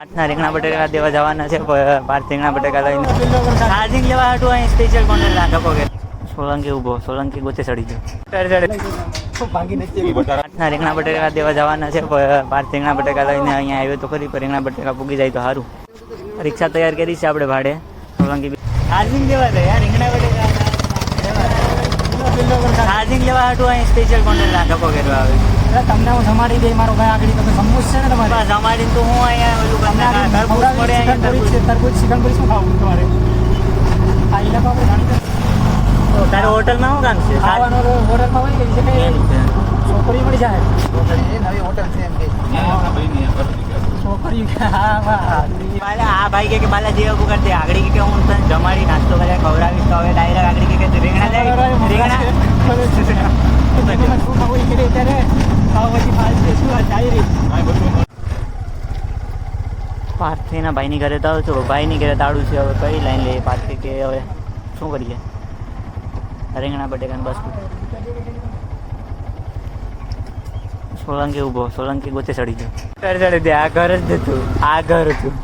ના રીંગણા બટેકા દેવા જવાના છે. 5 રીંગણા બટેકા લઈને ચાર્જિંગ લેવા હાટું અહીં સ્પેશિયલ કોન્ટેન્ટ રાખો કે સોલંકી ઉભો, સોલંકી ગોતે ચડી ગયો. ના રીંગણા બટેકા દેવા જવાના છે. 5 રીંગણા બટેકા લઈને અહીંયા આવ્યો તો ખરી, પણ રીંગણા બટેકા પૂગી જાય તો સારું. રિક્ષા તૈયાર કરી છે આપણે ભાડે. સોલંકી ચાર્જિંગ લેવા દે યાર, રીંગણા બટેકા ચાર્જિંગ લેવા હાટું અહીં સ્પેશિયલ કોન્ટેન્ટ રાખો કરવા આવે. તમને હું જમાડી દઈ મારો ભાઈ આગળ તમે સમૂહ છે ને તમારે જમાડીને તો હું અહીંયા ઓલું તરબૂચ પડે તરબૂચ ચિકન શું ખાવું તમારે આ ઇલાકા આપણે જાણી તો તારે હોટલમાં શું કામ છે? ખાવાનો હોટલમાં હોય કે એમ છે. છોકરી મળી જાય નવી હોટલ છે એમ કે છોકરી હા વાહ આ ભાઈ કે બાલા જે ઉભું કરતી આગળ કે હું તને જમાડી નાસ્તો કર્યા ખવડાવીશ તો હવે ડાયરેક્ટ આગળ કે રીંગણા લે રીંગણા શું ખાવું કે ત્યારે પાવભાજી ફાલશે શું આ ચાલી રહી પાર્થીના ભાઈની ઘરે તો છો, ભાઈની ઘરે તાળું છે. હવે કઈ લાઈન લઈએ પાર્થી કે હવે શું કરીએ? રીંગણા બટેકાને બસ સોલંકી ઉભો, સોલંકી ગોતે ચડી ગયો. ચડી દે, આ ઘર જ હતું, આ ઘર હતું.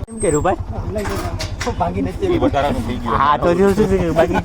કેમ કર્યું ભાઈ? ભાગી નથી હા તો જો શું બાકી